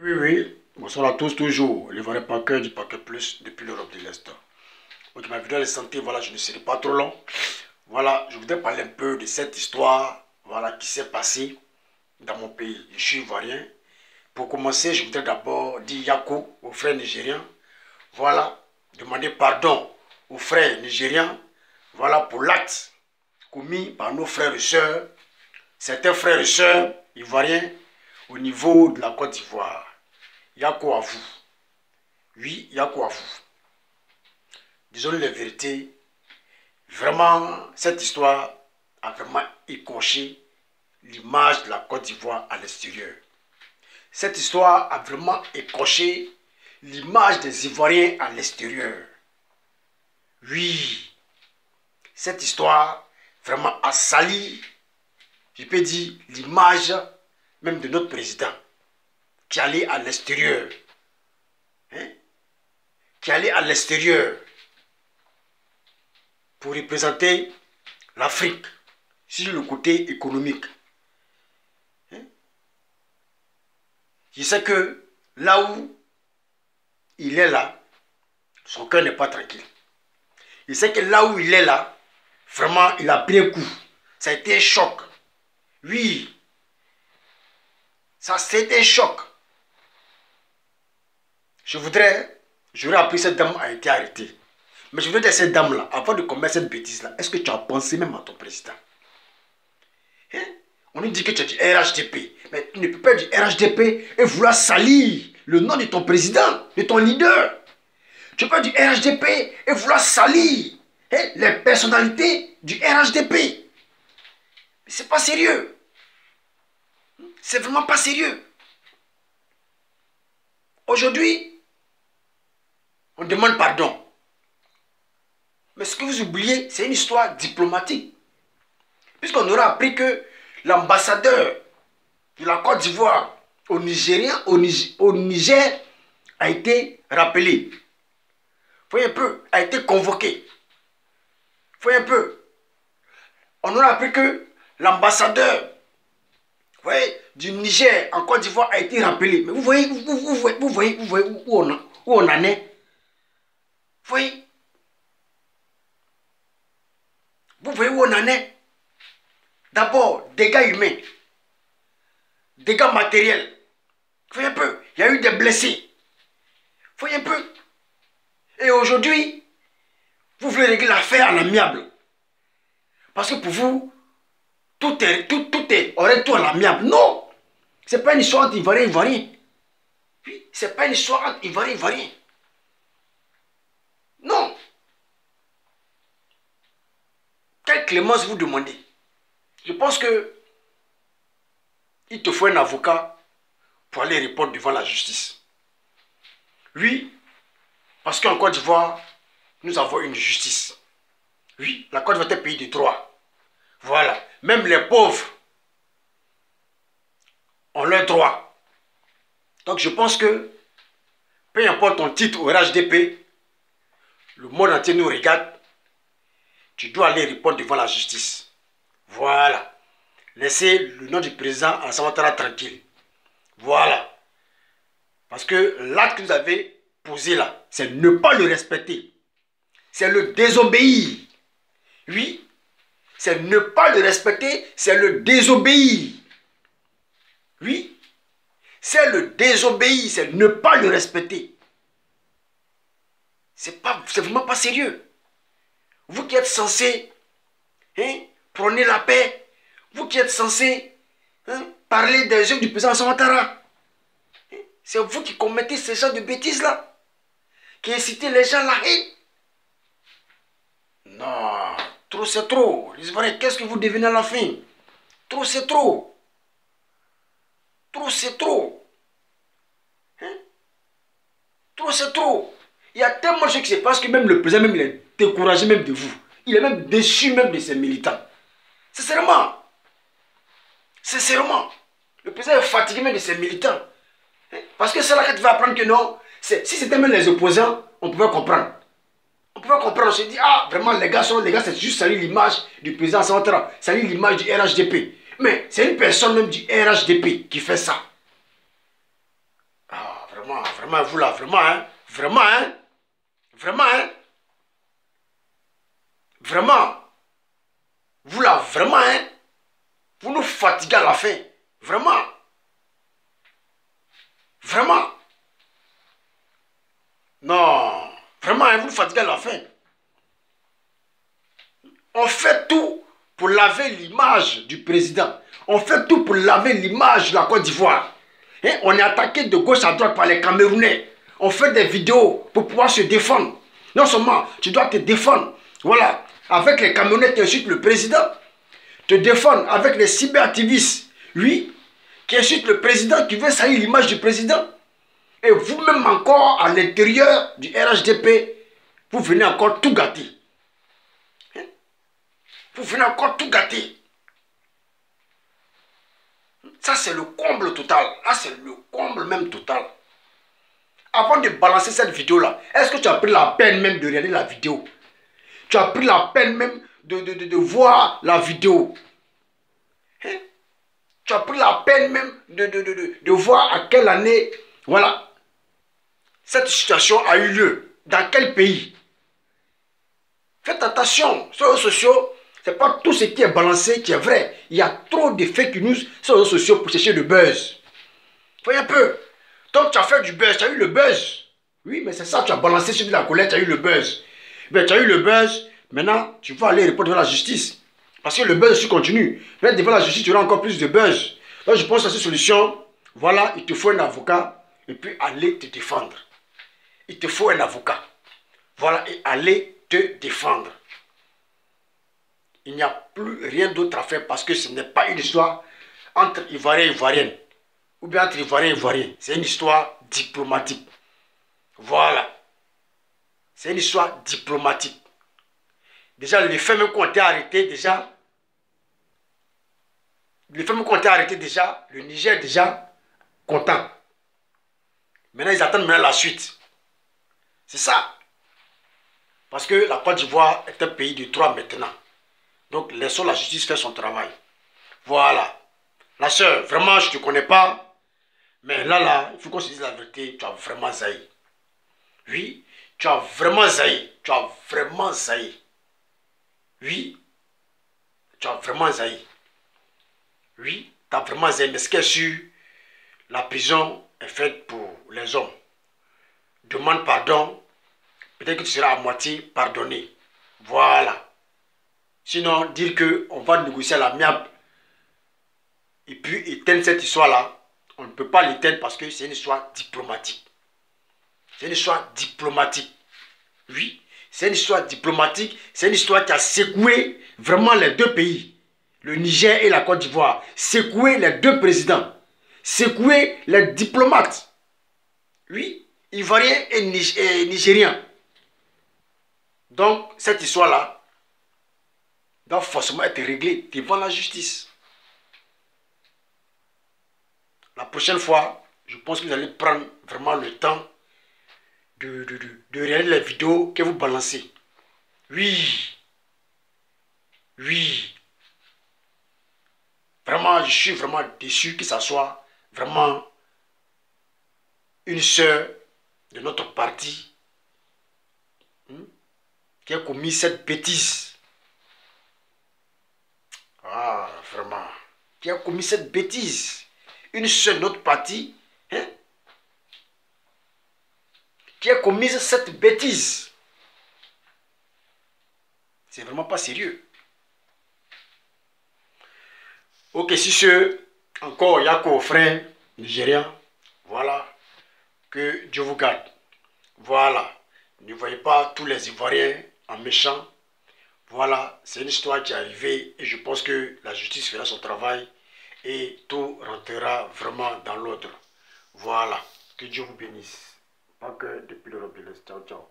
Oui, oui. Bonsoir à tous, toujours. Le vrai Paquet du Paquet Plus depuis l'Europe de l'Est. Ok, ma vidéo de santé, voilà, je ne serai pas trop long. Voilà, je voudrais parler un peu de cette histoire, voilà, qui s'est passée dans mon pays. Je suis ivoirien. Pour commencer, je voudrais d'abord dire Yako aux frères nigériens. Voilà, demander pardon aux frères nigériens. Voilà, pour l'acte commis par nos frères et sœurs, certains frères et sœurs ivoiriens au niveau de la Côte d'Ivoire. Yako à vous. Oui, Yako à vous. Disons la vérité, vraiment, cette histoire a vraiment écorché l'image de la Côte d'Ivoire à l'extérieur. Cette histoire a vraiment écorché l'image des Ivoiriens à l'extérieur. Oui, cette histoire vraiment a sali, je peux dire, l'image même de notre président qui allait à l'extérieur. Hein? Qui allait à l'extérieur pour représenter l'Afrique sur le côté économique. Hein? Je sais que là où il est là, son cœur n'est pas tranquille. Je sais que là où il est là, vraiment, il a pris un coup. Ça a été un choc. Oui, ça c'était un choc. J'aurais appris cette dame a été arrêtée. Mais je voudrais dire cette dame-là, avant de commettre cette bêtise-là, est-ce que tu as pensé même à ton président? Hein? On nous dit que tu as du RHDP, mais tu ne peux pas du RHDP et vouloir salir le nom de ton président, de ton leader. Tu peux du RHDP et vouloir salir les personnalités du RHDP. Mais c'est pas sérieux. C'est vraiment pas sérieux. Aujourd'hui, on demande pardon. Mais ce que vous oubliez, c'est une histoire diplomatique. Puisqu'on aura appris que l'ambassadeur de la Côte d'Ivoire au Niger a été rappelé. Voyez un peu, a été convoqué. Voyez un peu. On aura appris que l'ambassadeur du Niger en Côte d'Ivoire a été rappelé. Mais vous voyez, vous voyez où on en est. Vous voyez. Vous voyez où on en est. D'abord, dégâts humains. Dégâts matériels. Voyez un peu. Il y a eu des blessés. Voyez un peu. Et aujourd'hui, vous voulez régler l'affaire à l'amiable. Parce que pour vous, tout est, on règle tout à l'amiable. Non! C'est pas une histoire entre Ivoiriens et Ivoiriens. Oui, c'est pas une histoire entre Ivoiriens et Ivoiriens. Non! Quelle clémence vous demandez? Je pense que il te faut un avocat pour aller répondre devant la justice. Oui, parce qu'en Côte d'Ivoire, nous avons une justice. Oui, la Côte d'Ivoire est un pays de droit. Voilà. Même les pauvres ont leurs droits. Donc je pense que, peu importe ton titre au RHDP, le monde entier nous regarde, tu dois aller répondre devant la justice. Voilà. Laissez le nom du président Alassane Ouattara tranquille. Voilà. Parce que l'acte que vous avez posé là, c'est ne pas le respecter. C'est le désobéir. Oui. C'est ne pas le respecter, c'est le désobéir. Oui. C'est le désobéir, c'est ne pas le respecter. C'est vraiment pas sérieux. Vous qui êtes censé prôner la paix, vous qui êtes censé parler des œuvres du président Alassane Ouattara, c'est vous qui commettez ces genres de bêtises-là, qui incitez les gens à la haine. Non, trop c'est trop. Qu'est-ce que vous devenez à la fin? Trop c'est trop. Trop c'est trop. Hein? Trop c'est trop. Il y a tellement de choses qui se passent que même le président même, il est découragé même de vous. Il est même déçu même de ses militants. Sincèrement. Sincèrement. Le président est fatigué même de ses militants. Hein? Parce que c'est là que tu vas apprendre que non. Si c'était même les opposants, on pouvait comprendre. On pouvait comprendre, on se dit, ah, vraiment, les gars, c'est juste salir l'image du président central, salir l'image du RHDP. Mais c'est une personne même du RHDP qui fait ça. Ah, vraiment, vous là, vraiment, hein. Vraiment, hein. Vraiment, hein. Vraiment. Vous là, vraiment, hein. Vous nous fatiguez à la fin. Vraiment. Vraiment. Non. Vraiment, hein, vous nous fatiguez à la fin. On fait tout pour laver l'image du président. On fait tout pour laver l'image de la Côte d'Ivoire. On est attaqué de gauche à droite par les Camerounais. On fait des vidéos pour pouvoir se défendre. Non seulement tu dois te défendre. Voilà. Avec les Camerounais qui insultent le président. Te défendre avec les cyberactivistes. Oui. Qui insultent le président, qui veut salir l'image du président. Et vous-même encore à l'intérieur du RHDP, vous venez encore tout gâter. Vous venez encore tout gâter. Ça, c'est le comble total. Là, c'est le comble même total. Avant de balancer cette vidéo-là, est-ce que tu as pris la peine même de regarder la vidéo? Tu as pris la peine même de voir la vidéo? Hein? Tu as pris la peine même de voir à quelle année, voilà, cette situation a eu lieu? Dans quel pays? Faites attention sur les réseaux sociaux. Ce n'est pas tout ce qui est balancé qui est vrai. Il y a trop de fake news sur les réseaux sociaux pour chercher le buzz. Voyez un peu. Donc tu as fait du buzz, tu as eu le buzz. Oui, mais c'est ça, tu as balancé sur de la colère, tu as eu le buzz. Mais tu as eu le buzz, maintenant tu vas aller répondre devant la justice. Parce que le buzz aussi continue. Mais devant la justice, tu auras encore plus de buzz. Donc je pense à cette solution. Voilà, il te faut un avocat et puis aller te défendre. Il te faut un avocat. Voilà, et aller te défendre. Il n'y a plus rien d'autre à faire parce que ce n'est pas une histoire entre Ivoiriens et Ivoiriennes ou bien entre Ivoiriens et Ivoiriens. C'est une histoire diplomatique. Voilà. C'est une histoire diplomatique. Déjà, les faits même qui ont été arrêtés, déjà, les faits même qui ont été arrêtés, déjà, le Niger est déjà content. Maintenant, ils attendent maintenant la suite. C'est ça. Parce que la Côte d'Ivoire est un pays de droit maintenant. Donc, laissons la justice faire son travail. Voilà. La soeur, vraiment, je ne te connais pas. Mais là, il faut qu'on se dise la vérité. Tu as vraiment zaï. Oui, tu as vraiment zaï. Tu as vraiment zaï. Oui, tu as vraiment zaï. Oui, tu as vraiment zaï. Mais ce qui est sûr, la prison est faite pour les hommes. Demande pardon. Peut-être que tu seras à moitié pardonné. Voilà. Sinon, dire qu'on va négocier à l'amiable et puis éteindre cette histoire-là, on ne peut pas l'éteindre parce que c'est une histoire diplomatique. C'est une histoire diplomatique. Oui, c'est une histoire diplomatique. C'est une histoire qui a secoué vraiment les deux pays, le Niger et la Côte d'Ivoire. Secoué les deux présidents. Secoué les diplomates. Oui, Ivoiriens et Nigériens. Donc, cette histoire-là doit forcément être réglée devant la justice. La prochaine fois, je pense que vous allez prendre vraiment le temps de regarder les vidéos que vous balancez. Oui. Oui. Vraiment, je suis vraiment déçu que ça soit vraiment une sœur de notre parti qui a commis cette bêtise. Ah, vraiment. Qui a commis cette bêtise. Une seule de notre parti, qui a commis cette bêtise. C'est vraiment pas sérieux. Ok, si ce, encore, il y a qu'aux frères nigériens. Voilà. Que Dieu vous garde. Voilà. Ne voyez pas tous les Ivoiriens en méchants. Voilà, c'est une histoire qui est arrivée et je pense que la justice fera son travail et tout rentrera vraiment dans l'ordre. Voilà, que Dieu vous bénisse. Pas que depuis l'Europe de l'Est. Ciao, ciao.